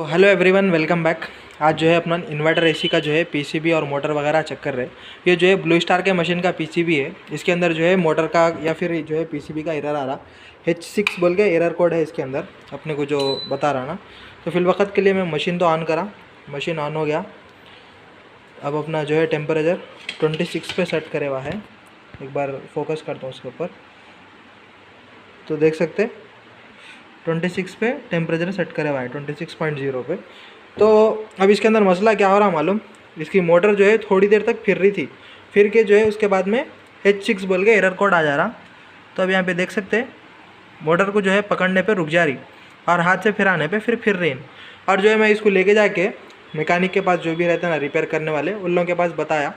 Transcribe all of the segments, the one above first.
Hello everyone, welcome back. आज जो है अपना इन्वर्टर एसी का जो है पीसीबी और मोटर वगैरह चेक कर रहे हैं। ये जो है ब्लू स्टार के मशीन का पीसीबी है। इसके अंदर जो है मोटर का या फिर जो है पीसीबी का एरर आ रहा, H6 बोल के एरर कोड है इसके अंदर अपने को जो बता रहा ना। तो फिल वक्त के लिए मैं मशीन तो ऑन करा, मशीन ऑन हो गया। अब अपना जो है टेम्परेचर 26 पे सेट करे हुआ है। एक बार फोकस करता हूँ उसके ऊपर, तो देख सकते 26 पे टेम्परेचर सेट करा हुआ है, 26.0 पे। तो अब इसके अंदर मसला क्या हो रहा मालूम, इसकी मोटर जो है थोड़ी देर तक फिर रही थी, फिर के जो है उसके बाद में H6 बोल के एरर कोड आ जा रहा। तो अब यहाँ पे देख सकते हैं मोटर को जो है पकड़ने पे रुक जा रही और हाथ से फिराने पे फिर रही। और जो है मैं इसको लेके जाके मैकेनिक के पास, जो भी रहते हैं ना रिपेयर करने वाले, उन लोगों के पास बताया,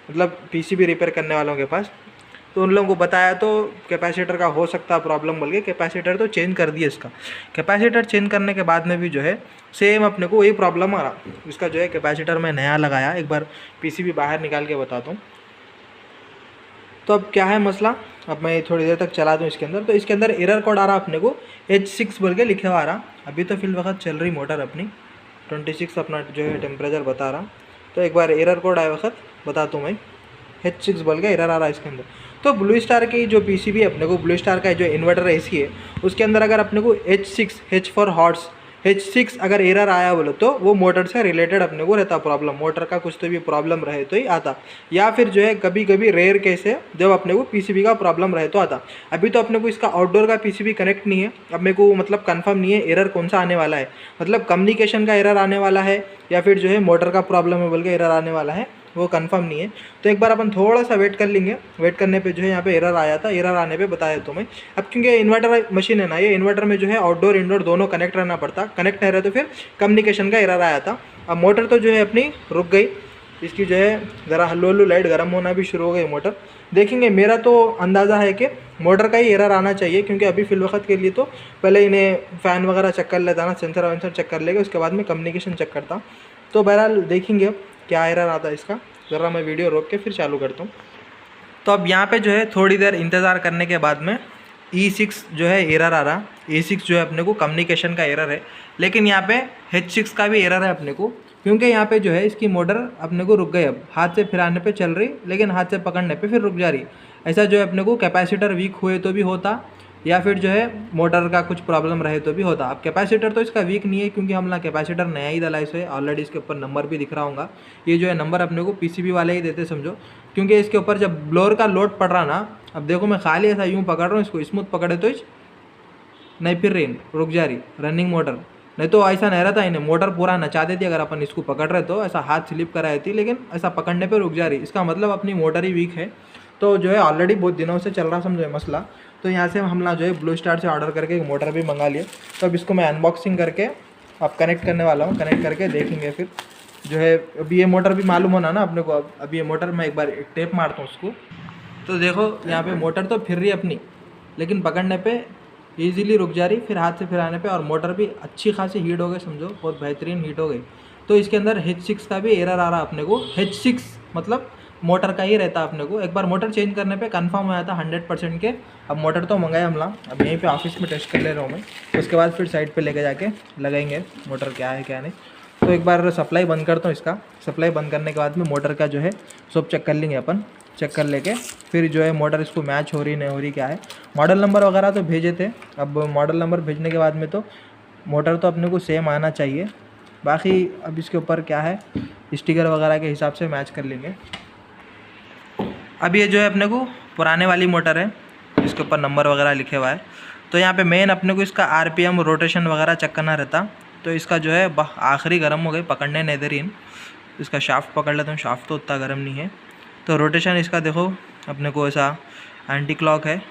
मतलब पीसीबी रिपेयर करने वालों के पास। तो उन लोगों को बताया तो कैपेसिटर का हो सकता है प्रॉब्लम बोल के कैपेसिटर तो चेंज कर दिए इसका। कैपेसिटर चेंज करने के बाद में भी जो है सेम अपने को वही प्रॉब्लम आ रहा। इसका जो है कैपेसिटर मैं नया लगाया, एक बार पीसीबी बाहर निकाल के बताता हूँ। तो अब क्या है मसला, अब मैं थोड़ी देर तक चला दूँ इसके अंदर। तो इसके अंदर एरर कोड आ रहा अपने को H6 बोल के लिखे हुआ आ रहा। अभी तो फिल वक्त चल रही मोटर अपनी 26 अपना जो है टेम्परेचर बता रहा। तो एक बार एरर कोड आए वक्त बताता हूँ मैं, H6 बोल के एरर आ रहा है इसके अंदर। तो ब्लू स्टार की जो पीसीबी है अपने को, ब्लू स्टार का जो इन्वर्टर एसी है, उसके अंदर अगर अपने को H6 H for horse H6 अगर एरर आया बोलो तो वो मोटर से रिलेटेड अपने को रहता प्रॉब्लम। मोटर का कुछ तो भी प्रॉब्लम रहे तो ही आता, या फिर जो है कभी कभी रेयर केस है जब अपने को पीसीबी का प्रॉब्लम रहे तो आता। अभी तो अपने को इसका आउटडोर का पीसीबी कनेक्ट नहीं है, अब मेरे को मतलब कंफर्म नहीं है एरर कौन सा आने वाला है, मतलब कम्युनिकेशन का एरर आने वाला है या फिर जो है मोटर का प्रॉब्लम है बोल के एरर आने वाला है, वो कंफर्म नहीं है। तो एक बार अपन थोड़ा सा वेट कर लेंगे। वेट करने पे जो है यहाँ पे एरर आया था, एरर आने पे बताया तो मैं। अब क्योंकि इन्वर्टर मशीन है ना, ये इन्वर्टर में जो है आउटडोर इंडोर दोनों कनेक्ट रहना पड़ता, कनेक्ट नहीं रहे तो फिर कम्युनिकेशन का एरर आया था। अब मोटर तो जो है अपनी रुक गई, इसकी जो है ज़रा हल्लू लाइट गर्म होना भी शुरू हो गई मोटर। देखेंगे, मेरा तो अंदाज़ा है कि मोटर का ही एरर आना चाहिए, क्योंकि अभी फिल वक्त के लिए तो पहले इन्हें फ़ैन वगैरह चेक कर लेता ना, सेंसर वेंसर चेक कर लेगा, उसके बाद में कम्युनिकेशन चेक करता। तो बहरहाल देखेंगे अब क्या एरर आता है इसका। ज़रा मैं वीडियो रोक के फिर चालू करता हूँ। तो अब यहाँ पे जो है थोड़ी देर इंतज़ार करने के बाद में E6 जो है एरर आ रहा। E6 जो है अपने को कम्युनिकेशन का एरर है, लेकिन यहाँ पे H6 का भी एरर है अपने को, क्योंकि यहाँ पे जो है इसकी मोटर अपने को रुक गई। अब हाथ से फिराने पे चल रही, लेकिन हाथ से पकड़ने पे फिर रुक जा रही। ऐसा जो है अपने को कैपेसिटर वीक हुए तो भी होता, या फिर जो है मोटर का कुछ प्रॉब्लम रहे तो भी होता। अब कैपेसिटर तो इसका वीक नहीं है, क्योंकि हम ना कैपेसिटर नया ही डला इसे ऑलरेडी। इसके ऊपर नंबर भी दिख रहा होगा, ये जो है नंबर अपने को पीसीबी वाले ही देते समझो, क्योंकि इसके ऊपर जब ब्लोअर का लोड पड़ रहा ना, अब देखो मैं खाली ऐसा यूँ पकड़ रहा हूँ इसको, स्मूथ पकड़े तो नहीं फिर रही, रुक जा रही रनिंग मोटर। नहीं तो ऐसा नहीं रहता, इन्हें मोटर पूरा नचा देती अगर अपन इसको पकड़ रहे तो, ऐसा हाथ स्लिप कराई थी, लेकिन ऐसा पकड़ने पे रुक जा रही। इसका मतलब अपनी मोटर ही वीक है। तो जो है ऑलरेडी बहुत दिनों से चल रहा समझो मसला। तो यहाँ से हम ना जो है ब्लू स्टार से ऑर्डर करके एक मोटर भी मंगा लिए। तो अब इसको मैं अनबॉक्सिंग करके अब कनेक्ट करने वाला हूँ, कनेक्ट करके देखेंगे फिर जो है। अभी ये मोटर भी मालूम होना ना अपने को। अब ये मोटर मैं एक बार टेप मारता हूँ उसको, तो देखो यहाँ पे मोटर तो फिर रही अपनी, लेकिन पकड़ने पे ईजिली रुक जा रही, फिर हाथ से फिराने पे, और मोटर भी अच्छी खासी हीट हो गई समझो, बहुत बेहतरीन हीट हो गई। तो इसके अंदर H6 का भी एरर आ रहा अपने को। H6 मतलब मोटर का ही रहता अपने को। एक बार मोटर चेंज करने पे कंफर्म हो जाता 100% के। अब मोटर तो मंगाए हमला, अब यहीं पे ऑफिस में टेस्ट कर ले रहा हूँ मैं, उसके बाद फिर साइड पे लेके जाके लगाएंगे मोटर क्या है क्या नहीं। तो एक बार सप्लाई बंद करता हूँ इसका। सप्लाई बंद करने के बाद में मोटर का जो है सब चेक कर लेंगे अपन। चेक कर लेके फिर जो है मोटर इसको मैच हो रही नहीं हो रही क्या है। मॉडल नंबर वगैरह तो भेजे थे, अब मॉडल नंबर भेजने के बाद में तो मोटर तो अपने को सेम आना चाहिए। बाकी अब इसके ऊपर क्या है, स्टिकर वगैरह के हिसाब से मैच कर लेंगे। अब ये जो है अपने को पुराने वाली मोटर है, इसके ऊपर नंबर वगैरह लिखे हुआ है। तो यहाँ पे मेन अपने को इसका RPM रोटेशन वगैरह चेक करना रहता। तो इसका जो है आखिरी गर्म हो गई, पकड़ने नहीं दे रही। इसका शाफ्ट पकड़ लेता हूँ, शाफ्ट तो उतना गर्म नहीं है। तो रोटेशन इसका देखो अपने को ऐसा एंटी क्लॉक है,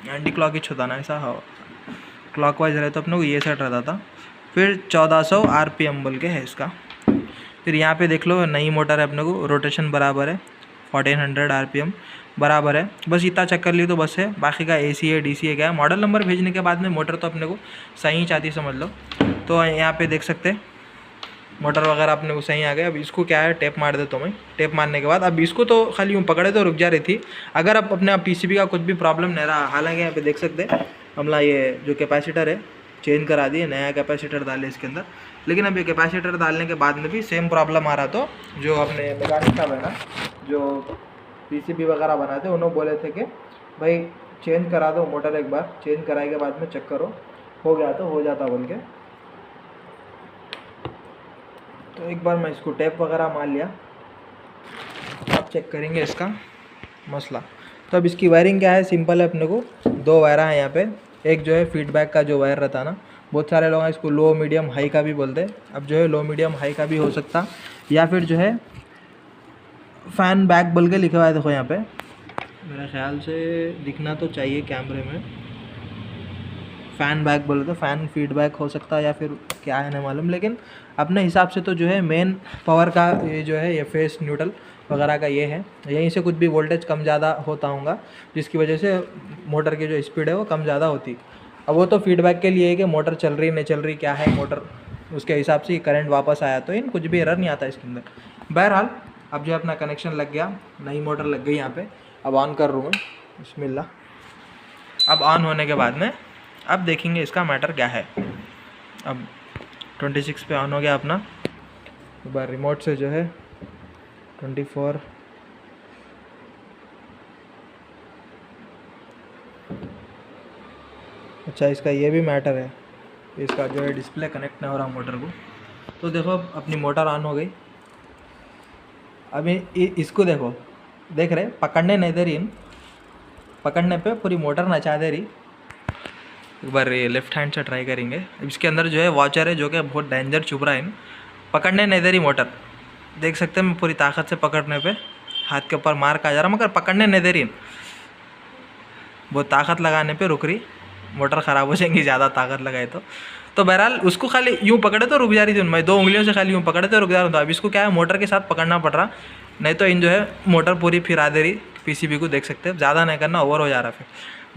एंटी क्लॉक ही छुताना ऐसा क्लॉक वाइज रहे तो अपने को ये सेट रहता था। फिर 1400 RPM बोल के है इसका। फिर यहाँ पे देख लो नई मोटर है अपने को, रोटेशन बराबर है, 1400 RPM बराबर है। बस इतना चेक कर ली तो बस है, बाकी का AC है DC है क्या है। मॉडल नंबर भेजने के बाद में मोटर तो अपने को सही चाहती समझ लो। तो यहाँ पे देख सकते हैं मोटर वगैरह अपने को सही आ गया। अब इसको क्या है टेप मार देता हूँ मैं। टेप मारने के बाद अब इसको तो खाली यूँ पकड़े तो रुक जा रही थी, अगर अब अपने पीसीबी का कुछ भी प्रॉब्लम नहीं रहा। हालांकि यहाँ पे देख सकते हैं हमला ये जो कैपेसिटर है चेंज करा दिए, नया कैपेसिटर डाले इसके अंदर। लेकिन अब ये कैपेसिटर डालने के बाद में भी सेम प्रॉब्लम आ रहा। तो जो अपने मैकेनिक साहब है ना, जो पीसीबी वगैरह बनाते हैं, उन्होंने बोले थे कि भाई चेंज करा दो मोटर, एक बार चेंज कराए के बाद में चेक करो, हो गया तो हो जाता बोल के। तो एक बार मैं इसको टेप वगैरह मार लिया, अब चेक करेंगे इसका मसला। तो अब इसकी वायरिंग क्या है, सिंपल है। अपने को 2 वायर हैं यहाँ पे। एक जो है फीडबैक का जो वायर रहता ना, बहुत सारे लोग इसको लो मीडियम हाई का भी बोलते हैं। अब जो है लो मीडियम हाई का भी हो सकता, या फिर जो है फ़ैन बैक बोल के लिखा हुआ है, देखो यहाँ पे, मेरे ख्याल से दिखना तो चाहिए कैमरे में, फ़ैन बैक बोले तो फ़ैन फीडबैक हो सकता है या फिर क्या है नहीं मालूम। लेकिन अपने हिसाब से तो जो है मेन पावर का ये जो है ये फेस न्यूट्रल वगैरह का ये है, यहीं से कुछ भी वोल्टेज कम ज़्यादा होता होगा, जिसकी वजह से मोटर की जो स्पीड है वो कम ज़्यादा होती। अब वो तो फीडबैक के लिए है कि मोटर चल रही नहीं चल रही, क्या है मोटर, उसके हिसाब से करंट वापस आया तो इन कुछ भी एरर नहीं आता इसके अंदर। बहरहाल अब जो है अपना कनेक्शन लग गया, नई मोटर लग गई यहाँ पे। अब ऑन कर रहा हूँ मैं, बिस्मिल्लाह। अब ऑन होने के बाद में अब देखेंगे इसका मैटर क्या है। अब 26 पे ऑन हो गया अपना। एक बार रिमोट से जो है 24 अच्छा, इसका ये भी मैटर है, इसका जो है डिस्प्ले कनेक्ट नहीं हो रहा मोटर को। तो देखो अपनी मोटर ऑन हो गई। अभी इसको देखो, देख रहे, पकड़ने नहीं दे रही, पकड़ने पे पूरी मोटर नचा दे रही। एक बार ये लेफ्ट हैंड से ट्राई करेंगे। इसके अंदर जो है वॉचर है, जो कि बहुत डेंजर चुभ रहा है, पकड़ने नहीं दे रही मोटर। देख सकते हैं मैं पूरी ताकत से पकड़ने पे हाथ के ऊपर मार का जा रहा, मगर पकड़ने नहीं दे रही। बहुत ताकत लगाने पे रुक रही, मोटर ख़राब हो जाएंगी ज़्यादा ताकत लगाए तो बहरहाल उसको खाली यूँ पकड़े तो रुक जा रही थी। मैं 2 उंगलियों से खाली यूँ पकड़े तो रुक जा रहा था। अब इसको क्या है, मोटर के साथ पकड़ना पड़ रहा, नहीं तो इन जो है मोटर पूरी फिरा दे रही पीसीबी को। देख सकते हैं ज़्यादा नहीं करना, ओवर हो जा रहा फिर।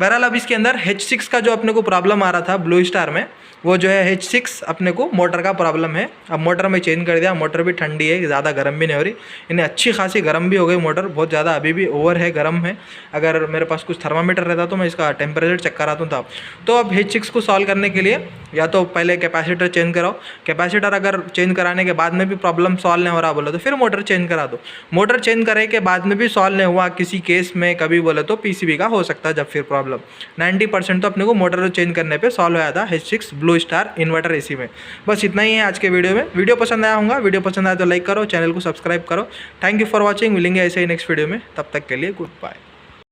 बहरहाल अब इसके अंदर H6 का जो अपने को प्रॉब्लम आ रहा था ब्लू स्टार में, वो जो है H6 अपने को मोटर का प्रॉब्लम है। अब मोटर में चेंज कर दिया, मोटर भी ठंडी है, ज़्यादा गर्म भी नहीं हो रही, इन्हें अच्छी खासी गर्म भी हो गई मोटर, बहुत ज़्यादा अभी भी ओवर है, गर्म है। अगर मेरे पास कुछ थर्मामीटर रहता तो मैं इसका टेम्परेचर चेक कराता था। तो अब H6 को सॉल्व करने के लिए या तो पहले कैपेसिटर चेंज कराओ, कैपेसिटर अगर चेंज कराने के बाद में भी प्रॉब्लम सॉल्व नहीं हो रहा बोले तो फिर मोटर चेंज करा दो। मोटर चेंज करे के बाद में भी सॉल्व नहीं हुआ किसी केस में कभी बोले तो पीसीबी का हो सकता है जब फिर प्रॉब्लम। 90% तो अपने को मोटर चेंज करने पे सॉल्व आया था H6 blue star inverter AC में। बस इतना ही है आज के वीडियो में। वीडियो पसंद आया होगा, वीडियो पसंद आया तो लाइक करो, चैनल को सब्सक्राइब करो। Thank you for watching. मिलेंगे ऐसे ही नेक्स्ट वीडियो में, तब तक के लिए गुड बाय।